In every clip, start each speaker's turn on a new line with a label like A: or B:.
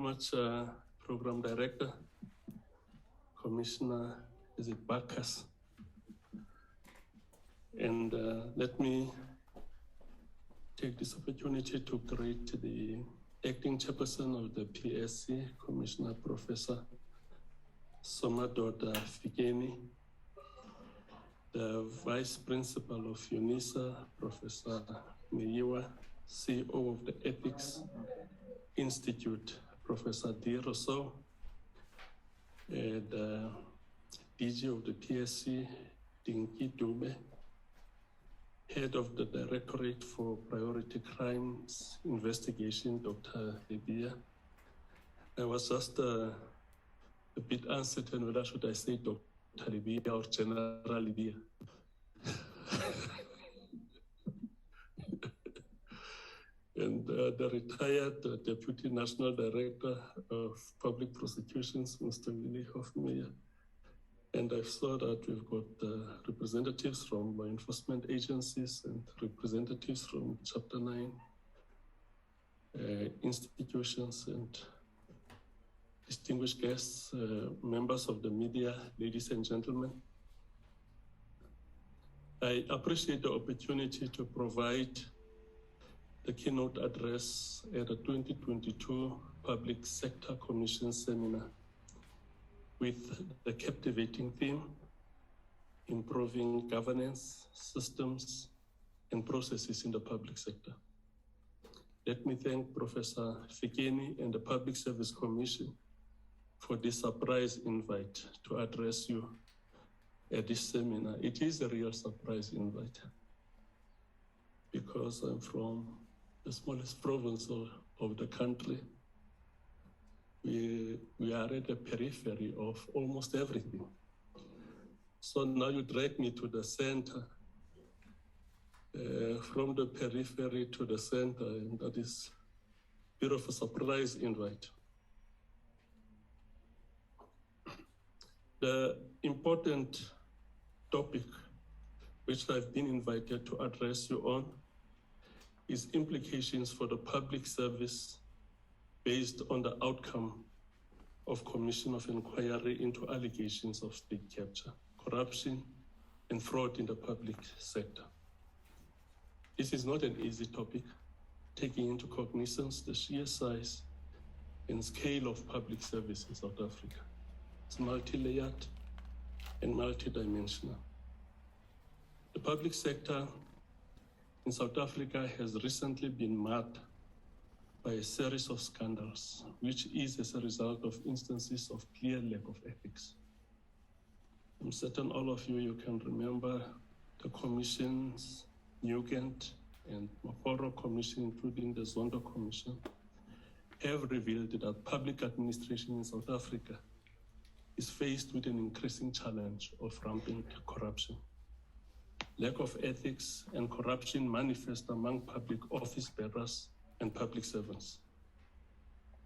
A: much, Program Director, Commissioner, is it Bacchus? And let me take this opportunity to greet the Acting Chairperson of the PSC, Commissioner Professor Somadoda Fikeni, the Vice Principal of UNISA, Professor Meyiwa, CEO of the Ethics Institute, Professor D. Rousseau, and DG of the PSC, Dinky Dube, Head of the Directorate for Priority Crimes Investigation, Dr. Libia. I was just a bit uncertain whether should I say Dr. Libia or General Libia. And the retired Deputy National Director of Public Prosecutions, Mr. Willie Hofmeyer. And I saw that we've got representatives from law enforcement agencies and representatives from Chapter 9 institutions and distinguished guests, members of the media, ladies and gentlemen. I appreciate the opportunity to provide the keynote address at the 2022 Public Sector Commission Seminar with the captivating theme, improving governance, systems, and processes in the public sector. Let me thank Professor Fikeni and the Public Service Commission for this surprise invite to address you at this seminar. It is a real surprise invite because I'm from the smallest province of the country. We are at the periphery of almost everything. So now you drag me to the center, from the periphery to the center, and that is a bit of a surprise invite. The important topic which I've been invited to address you on is implications for the public service based on the outcome of Commission of Inquiry into allegations of state capture, corruption, and fraud in the public sector. This is not an easy topic, taking into cognizance the sheer size and scale of public service in South Africa. It's multi-layered and multi-dimensional. The public sector in South Africa has recently been marked by a series of scandals, which is as a result of instances of clear lack of ethics. I'm certain all of you can remember the commissions, Nugent and Mokoro Commission, including the Zondo Commission, have revealed that public administration in South Africa is faced with an increasing challenge of rampant corruption. Lack of ethics and corruption manifest among public office bearers and public servants.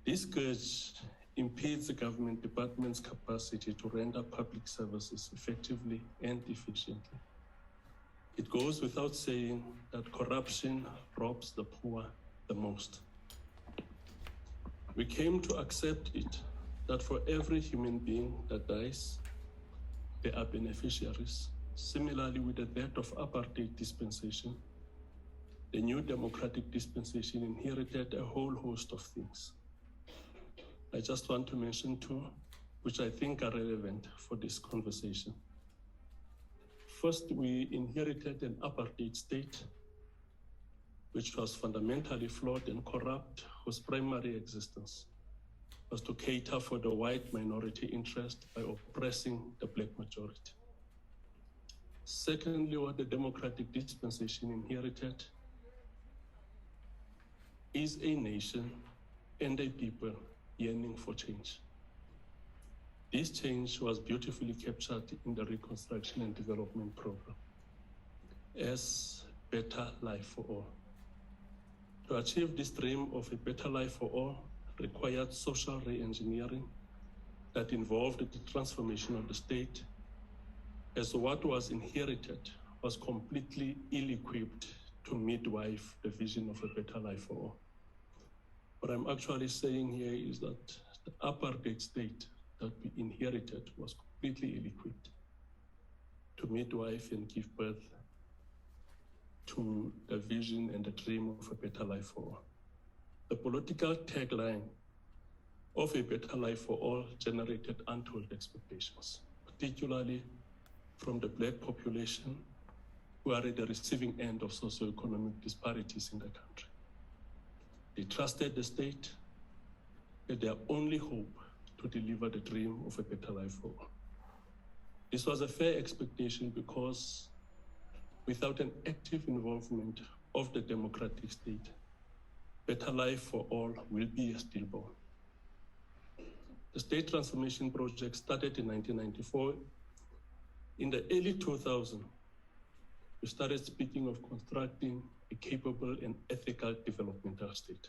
A: This scourge impedes the government department's capacity to render public services effectively and efficiently. It goes without saying that corruption robs the poor the most. We came to accept it that for every human being that dies, there are beneficiaries. Similarly, with the death of apartheid dispensation, the new democratic dispensation inherited a whole host of things. I just want to mention two, which I think are relevant for this conversation. First, we inherited an apartheid state, which was fundamentally flawed and corrupt, whose primary existence was to cater for the white minority interest by oppressing the black majority. Secondly, what the democratic dispensation inherited is a nation and a people yearning for change. This change was beautifully captured in the Reconstruction and Development Program as better life for all. To achieve this dream of a better life for all required social re-engineering that involved the transformation of the state, as what was inherited was completely ill-equipped to midwife the vision of a better life for all. What I'm actually saying here is that the apartheid state that we inherited was completely ill-equipped to midwife and give birth to the vision and the dream of a better life for all. The political tagline of a better life for all generated untold expectations, particularly from the Black population who are at the receiving end of socioeconomic disparities in the country. They trusted the state as their only hope to deliver the dream of a better life for all. This was a fair expectation because without an active involvement of the democratic state, better life for all will be a stillborn. The state transformation project started in 1994. In the early 2000s, we started speaking of constructing a capable and ethical developmental state.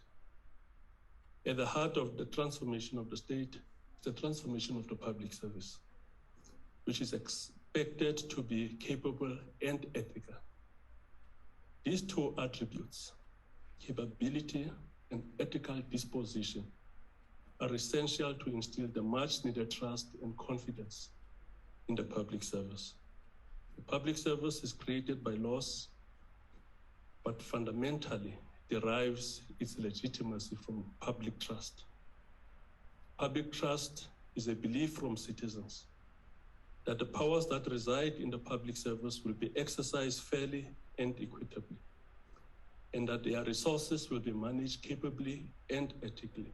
A: At the heart of the transformation of the state is the transformation of the public service, which is expected to be capable and ethical. These two attributes, capability and ethical disposition, are essential to instill the much needed trust and confidence in the public service. The public service is created by laws, but fundamentally derives its legitimacy from public trust. Public trust is a belief from citizens that the powers that reside in the public service will be exercised fairly and equitably, and that their resources will be managed capably and ethically.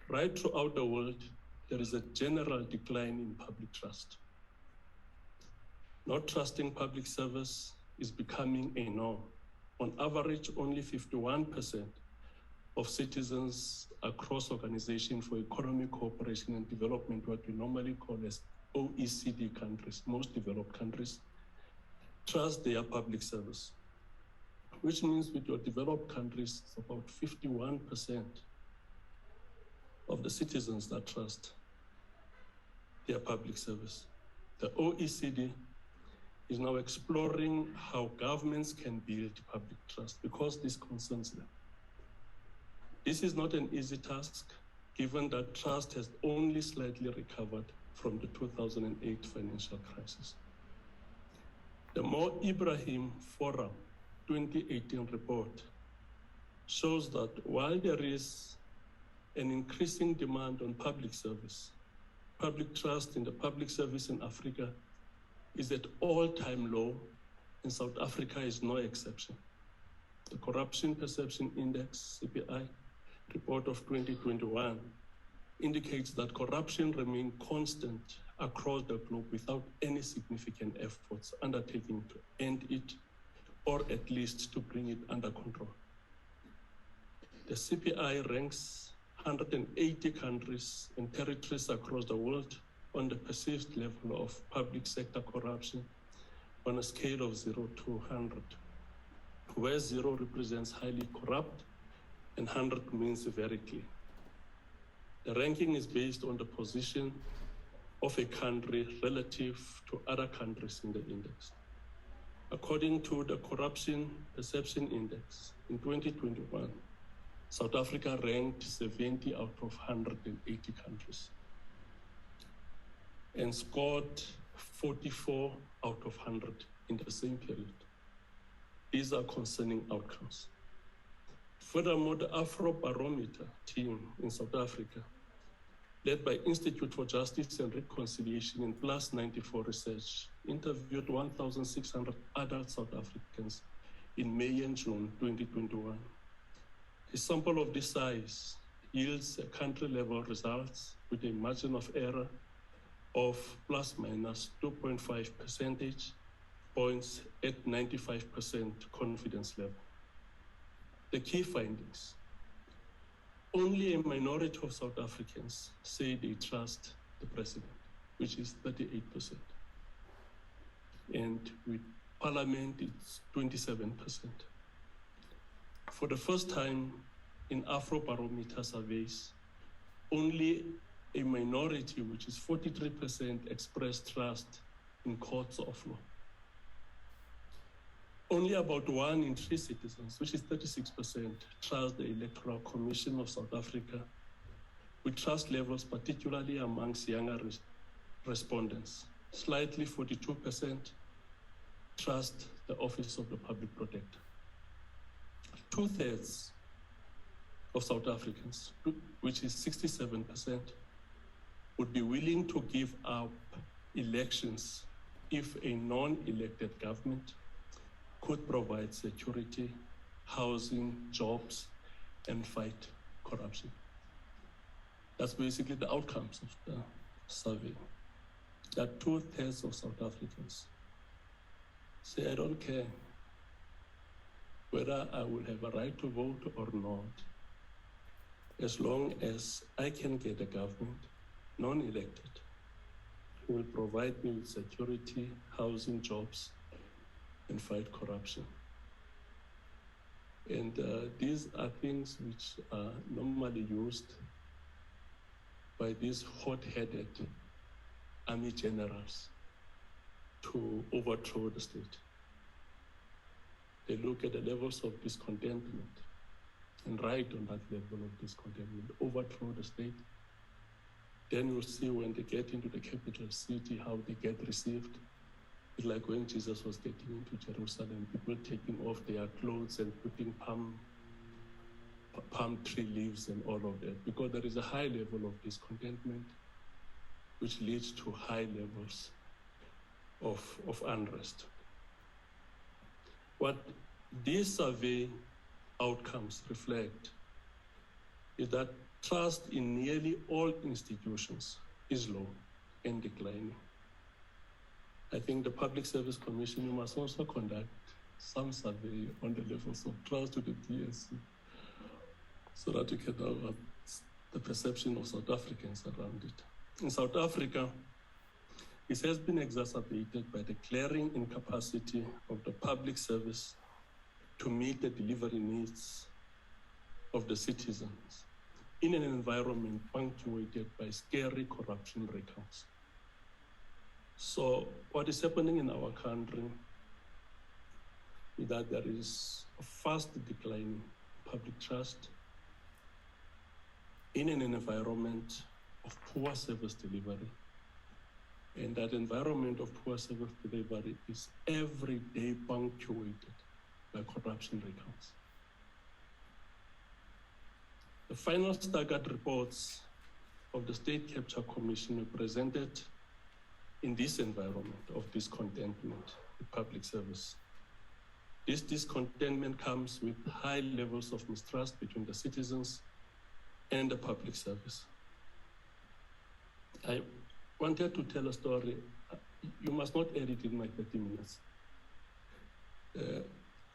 A: Right throughout the world, there is a general decline in public trust. Not trusting public service is becoming a norm. On average, only 51% of citizens across Organization for Economic Cooperation and Development, what we normally call as OECD countries, most developed countries, trust their public service, which means with your developed countries, it's about 51% of the citizens that trust their public service. The OECD is now exploring how governments can build public trust because this concerns them. This is not an easy task, given that trust has only slightly recovered from the 2008 financial crisis. The Mo Ibrahim Forum 2018 report shows that while there is an increasing demand on public service, public trust in the public service in Africa is at all-time low, and South Africa is no exception. The Corruption Perception Index, CPI, report of 2021 indicates that corruption remains constant across the globe without any significant efforts undertaken to end it, or at least to bring it under control. The CPI ranks 180 countries and territories across the world on the perceived level of public sector corruption on a scale of 0 to 100, where 0 represents highly corrupt and 100 means very clean. The ranking is based on the position of a country relative to other countries in the index. According to the Corruption Perception Index, in 2021, South Africa ranked 70 out of 180 countries and scored 44 out of 100 in the same period. These are concerning outcomes. Furthermore, the Afrobarometer team in South Africa, led by Institute for Justice and Reconciliation in Plus 94 Research, interviewed 1,600 adult South Africans in May and June 2021. A sample of this size yields a country-level results with a margin of error of plus minus 2.5 percentage points at 95% confidence level. The key findings: only a minority of South Africans say they trust the president, which is 38%. And with parliament, it's 27%. For the first time in Afrobarometer surveys, only a minority, which is 43%, expressed trust in courts of law. only about 1 in 3 citizens, which is 36%, trust the Electoral Commission of South Africa, with trust levels particularly amongst younger respondents. Slightly 42% trust the Office of the Public Protector. 2/3 of South Africans, which is 67%, would be willing to give up elections if a non-elected government could provide security, housing, jobs, and fight corruption. That's basically the outcomes of the survey. That 2/3 of South Africans say, I don't care whether I will have a right to vote or not, as long as I can get a government, non-elected, who will provide me with security, housing, jobs, and fight corruption. And these are things which are normally used by these hot-headed army generals to overthrow the state. They look at the levels of discontentment and ride on that level of discontentment, overthrow the state. Then you'll see when they get into the capital city, how they get received. It's like when Jesus was getting into Jerusalem, people taking off their clothes and putting palm tree leaves and all of that, because there is a high level of discontentment, which leads to high levels of unrest. What these survey outcomes reflect is that trust in nearly all institutions is low and declining. I think the Public Service Commission, you must also conduct some survey on the levels of trust to the PSC so that you can have the perception of South Africans around it. In South Africa, it has been exacerbated by the glaring incapacity of the public service to meet the delivery needs of the citizens in an environment punctuated by scary corruption records. So what is happening in our country is that there is a fast decline in public trust in an environment of poor service delivery. And that environment of poor service delivery is every day punctuated by corruption records. The final staggered reports of the State Capture Commission were presented in this environment of discontentment with public service. This discontentment comes with high levels of mistrust between the citizens and the public service. I wanted to tell a story. You must not edit in my 30 minutes.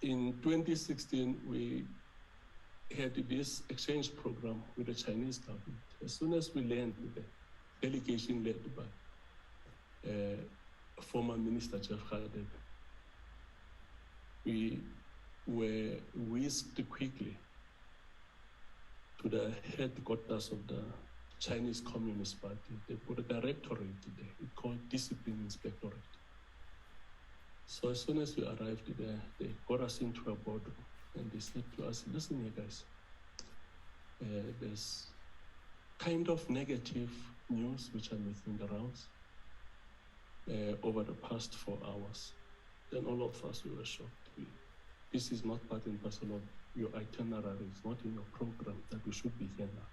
A: In 2016, we had this exchange program with the Chinese government. As soon as we landed, the delegation led by former Minister Jeff Radebe, we were whisked quickly to the headquarters of the Chinese Communist Party. They put a directorate there. It's called Discipline Inspectorate. So as soon as we arrived there, they got us into a boardroom and they said to us, listen here guys, there's kind of negative news which are making the rounds over the past 4 hours. Then all of us, we were shocked. This is not part and parcel of your itinerary. It's not in your program that we should be here now.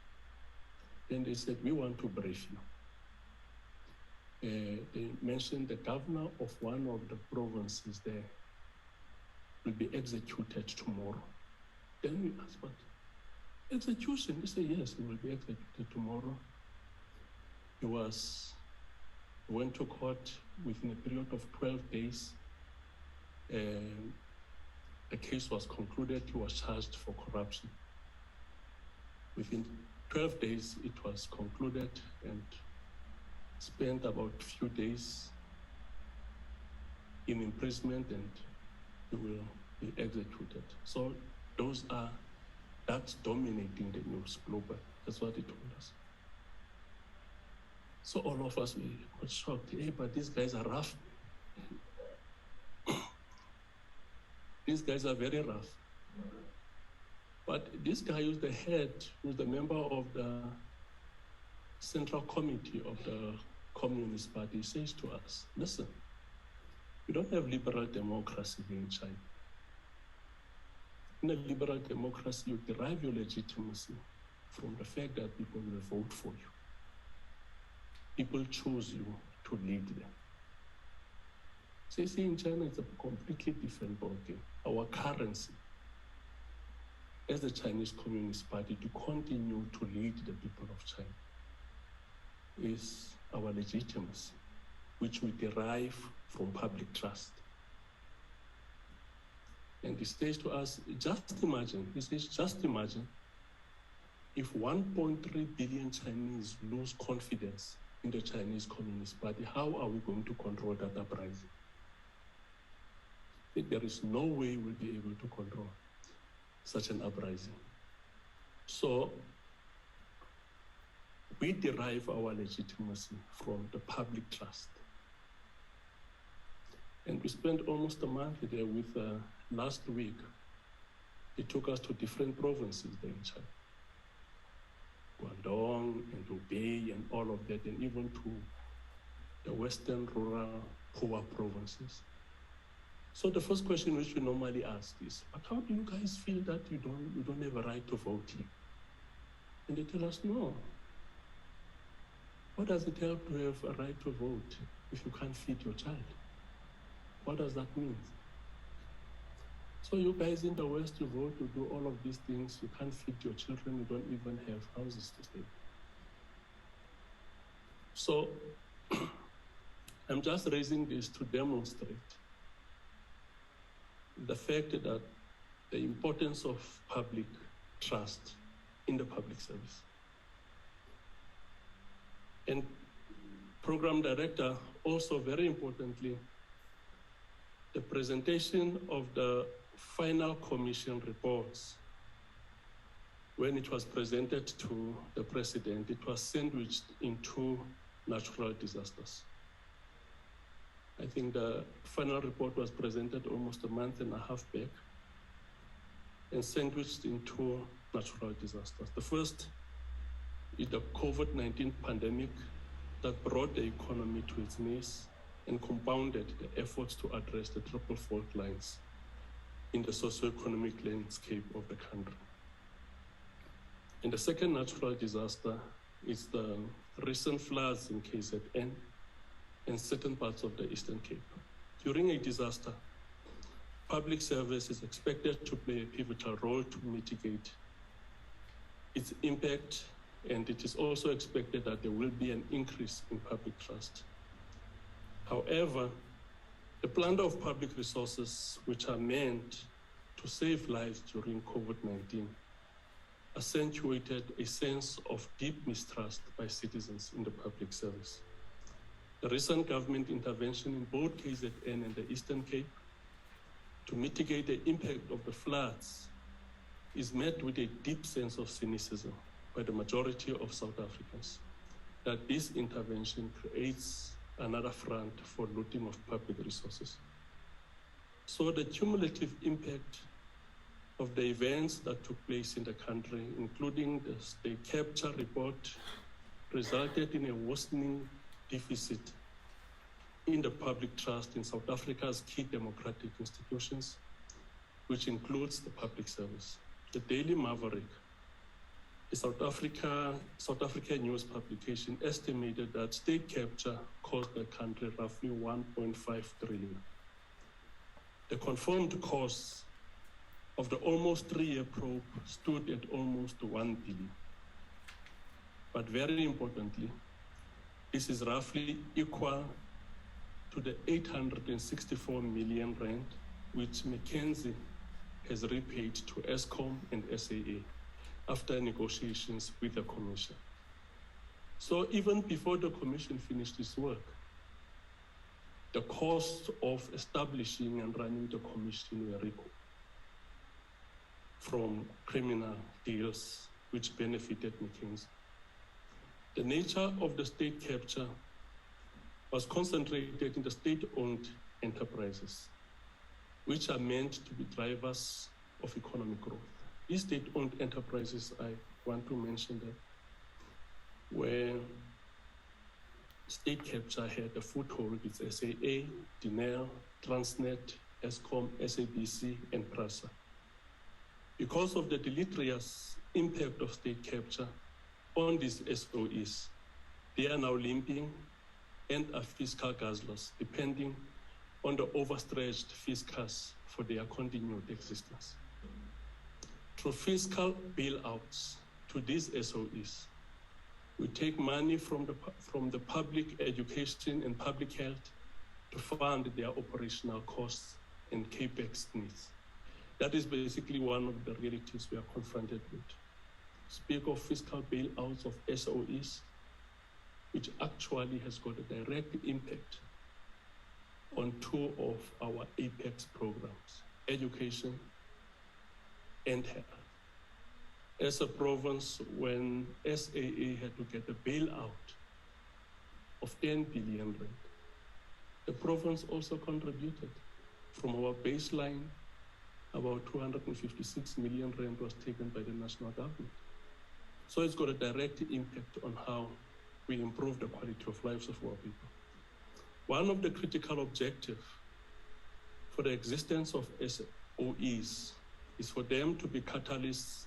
A: Then they said, we want to brief you. They mentioned the governor of one of the provinces there will be executed tomorrow. Then we asked, what? Execution? They said, yes, he will be executed tomorrow. He went to court within a period of 12 days. The case was concluded. He was charged for corruption. Within 12 days, it was concluded and spent about a few days in imprisonment, and he will be executed. So that's dominating the news globally. That's what he told us. So all of us, we got shocked. Hey, but these guys are rough. These guys are very rough. But this guy who's the head, who's the member of the Central Committee of the Communist Party, says to us, listen, we don't have liberal democracy here in China. In a liberal democracy, you derive your legitimacy from the fact that people will vote for you. People choose you to lead them. So you see, in China, it's a completely different ballgame. Our currency, as the Chinese Communist Party, to continue to lead the people of China, is our legitimacy, which we derive from public trust. And he says to us, just imagine, he says, just imagine if 1.3 billion Chinese lose confidence in the Chinese Communist Party, how are we going to control that uprising? There is no way we'll be able to control such an uprising. So we derive our legitimacy from the public trust. And we spent almost a month there with, last week, he took us to different provinces there in China. Guangdong and Hubei and all of that, and even to the western rural poor provinces. So the first question which we normally ask is, but how do you guys feel that you don't have a right to vote here? And they tell us, no. What does it help to have a right to vote if you can't feed your child? What does that mean? So you guys in the West, you vote, you do all of these things, you can't feed your children, you don't even have houses to stay. So I'm just raising this to demonstrate the fact that the importance of public trust in the public service. And program director, also very importantly, the presentation of the final commission reports, when it was presented to the president, it was sandwiched into natural disasters. I think the final report was presented almost a month and a half back and sandwiched into natural disasters. The first is the COVID-19 pandemic that brought the economy to its knees and compounded the efforts to address the triple fault lines in the socio-economic landscape of the country. And the second natural disaster is the recent floods in KZN and certain parts of the Eastern Cape. During a disaster, public service is expected to play a pivotal role to mitigate its impact, and it is also expected that there will be an increase in public trust. However, the plunder of public resources, which are meant to save lives during COVID-19, accentuated a sense of deep mistrust by citizens in the public service. The recent government intervention in both KZN and the Eastern Cape to mitigate the impact of the floods is met with a deep sense of cynicism by the majority of South Africans, that this intervention creates another front for looting of public resources. So the cumulative impact of the events that took place in the country, including the state capture report, resulted in a worsening deficit in the public trust in South Africa's key democratic institutions, which includes the public service. The Daily Maverick, a South African news publication, estimated that state capture cost the country roughly 1.5 trillion. The confirmed costs of the almost 3-year probe stood at almost 1 billion. But very importantly, this is roughly equal to the 864 million rand which McKinsey has repaid to Eskom and SAA after negotiations with the Commission. So even before the Commission finished its work, the cost of establishing and running the Commission were recouped from criminal deals which benefited McKinsey. The nature of the state capture was concentrated in the state-owned enterprises. which are meant to be drivers of economic growth. These state-owned enterprises, I want to mention them, where state capture had a foothold with SAA, DINEL, Transnet, Eskom, SABC, and PRASA. Because of the deleterious impact of state capture on these SOEs, they are now limping and are fiscal guzzlers, depending on the overstretched fiscus for their continued existence. Through fiscal bailouts to these SOEs, we take money from the public education and public health to fund their operational costs and capex needs. That is basically one of the realities we are confronted with. Speak of fiscal bailouts of SOEs, which actually has got a direct impact on two of our apex programs, education and health. As a province, when SAA had to get a bailout of 10 billion rand, the province also contributed. From our baseline, about 256 million rand was taken by the national government. So it's got a direct impact on how we improve the quality of lives of our people. One of the critical objectives for the existence of SOEs is for them to be catalysts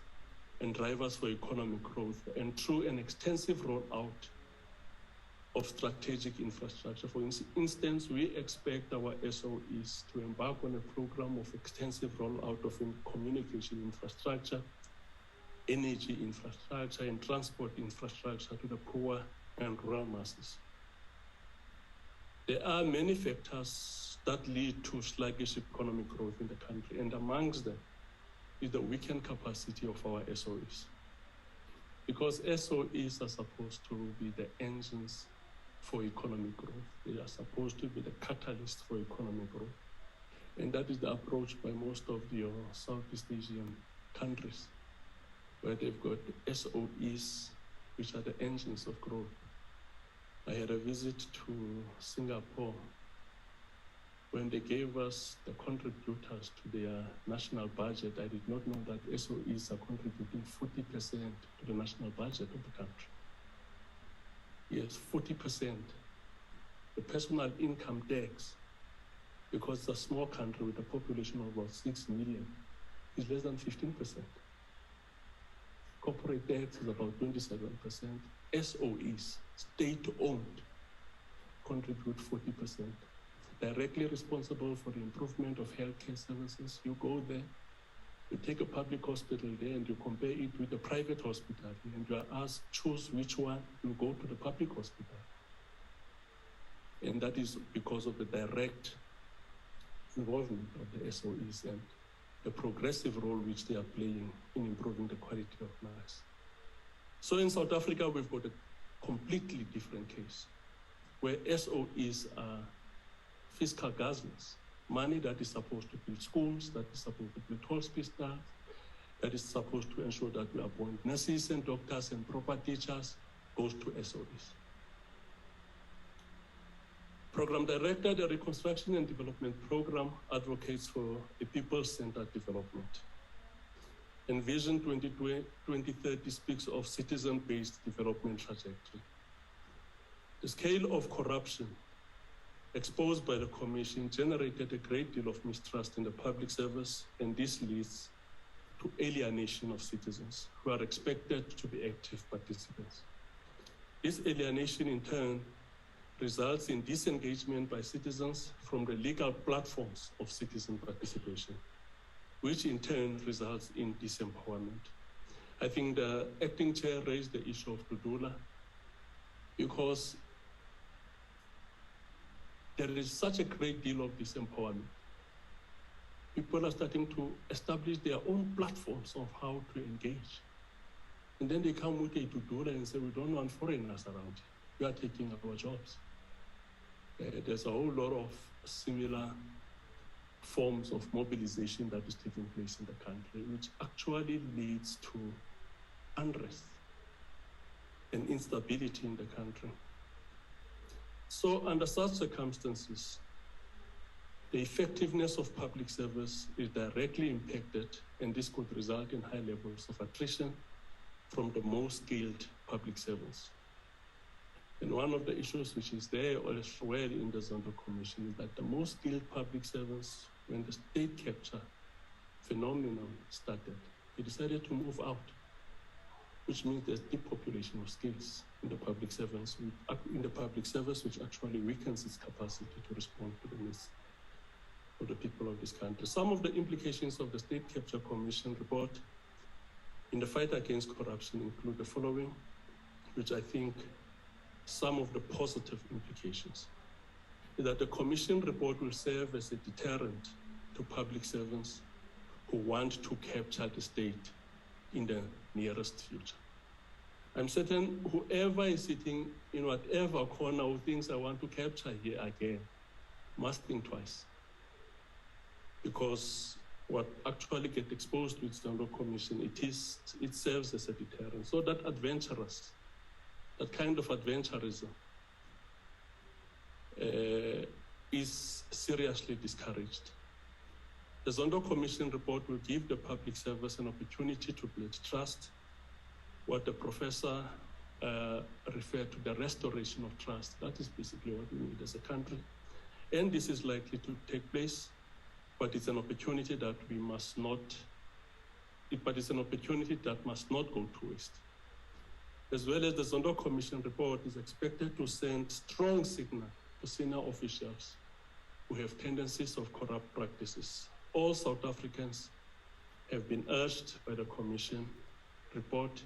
A: and drivers for economic growth, and through an extensive rollout of strategic infrastructure. For instance, we expect our SOEs to embark on a program of extensive rollout of communication infrastructure, energy infrastructure, and transport infrastructure to the poor and rural masses. There are many factors that lead to sluggish economic growth in the country, and amongst them is the weakened capacity of our SOEs. Because SOEs are supposed to be the engines for economic growth. They are supposed to be the catalyst for economic growth. And that is the approach by most of your Southeast Asian countries, where they've got SOEs, which are the engines of growth. I had a visit to Singapore when they gave us the contributors to their national budget. I did not know that SOEs are contributing 40% to the national budget of the country. Yes, 40%. The personal income tax, because it's a small country with a population of about 6 million, is less than 15%. Corporate tax is about 27%. SOEs, state-owned, contribute 40%. Directly responsible for the improvement of healthcare services. You go there, you take a public hospital there and you compare it with the private hospital, and you are asked, choose which one, you go to the public hospital. And that is because of the direct involvement of the SOEs and the progressive role which they are playing in improving the quality of lives. So in South Africa, we've got a completely different case, where SOEs are fiscal guzzlers. Money that is supposed to build schools, that is supposed to build hospitals, that is supposed to ensure that we appoint nurses and doctors and proper teachers, goes to SOEs. Program Director, the Reconstruction and Development Program advocates for a people-centered development. And Vision 2030 speaks of citizen-based development trajectory. The scale of corruption exposed by the Commission generated a great deal of mistrust in the public service, and this leads to alienation of citizens who are expected to be active participants. This alienation in turn results in disengagement by citizens from the legal platforms of citizen participation, which in turn results in disempowerment. I think the acting chair raised the issue of Dudula because there is such a great deal of disempowerment. People are starting to establish their own platforms of how to engage. And then they come with a Dudula and say, we don't want foreigners around. We are taking our jobs. There's a whole lot of similar forms of mobilization that is taking place in the country, which actually leads to unrest and instability in the country. So under such circumstances, The effectiveness of public service is directly impacted, and this could result in high levels of attrition from the most skilled public servants. And one of the issues which is there as well in the Zondo Commission is that the most skilled public servants, when the state capture phenomenon started, they decided to move out, which means there's depopulation of skills in the public service, which actually weakens its capacity to respond to the needs of the people of this country. Some of the implications of the State Capture Commission report in the fight against corruption include the following, which I think some of the positive implications is that the Commission report will serve as a deterrent to public servants who want to capture the state in the nearest future. I'm certain whoever is sitting in whatever corner who thinks I want to capture here again must think twice, because what actually gets exposed with the Zondo Commission, it serves as a deterrent. So that kind of adventurism is seriously discouraged. The Zondo Commission report will give the public service an opportunity to build trust, what the professor referred to, the restoration of trust. That is basically what we need as a country. And this is likely to take place, but it's an opportunity that must not go to waste. As well as the Zondo Commission report is expected to send strong signal to senior officials who have tendencies of corrupt practices. All South Africans have been urged by the Commission report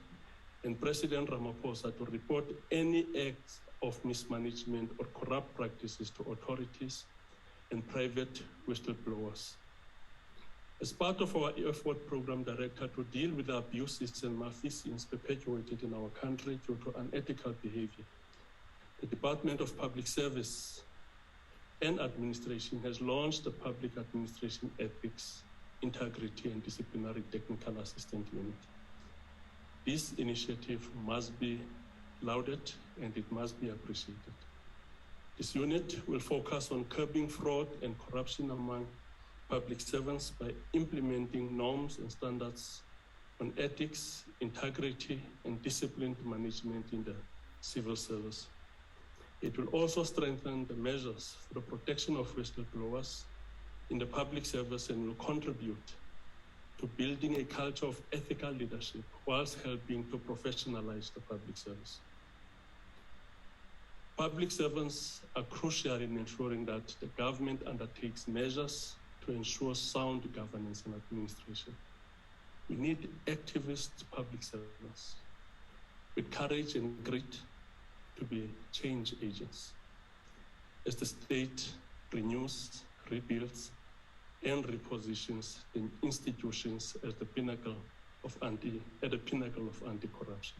A: and President Ramaphosa to report any acts of mismanagement or corrupt practices to authorities and private whistleblowers. As part of our effort program director to deal with the abuses and malfeasance perpetuated in our country due to unethical behavior, the Department of Public Service and Administration has launched the Public Administration Ethics, Integrity and Disciplinary Technical Assistant Unit. This initiative must be lauded and it must be appreciated. This unit will focus on curbing fraud and corruption among public servants by implementing norms and standards on ethics, integrity, and disciplined management in the civil service. It will also strengthen the measures for the protection of whistleblowers in the public service and will contribute to building a culture of ethical leadership whilst helping to professionalize the public service. Public servants are crucial in ensuring that the government undertakes measures to ensure sound governance and administration. We need activist public servants with courage and grit to be change agents as the state renews, rebuilds, and repositions the institutions as the pinnacle of anti-corruption.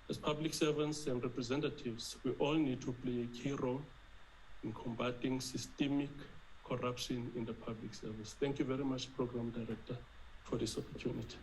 A: As public servants and representatives, we all need to play a key role in combating systemic corruption in the public service. Thank you very much, Program Director, for this opportunity.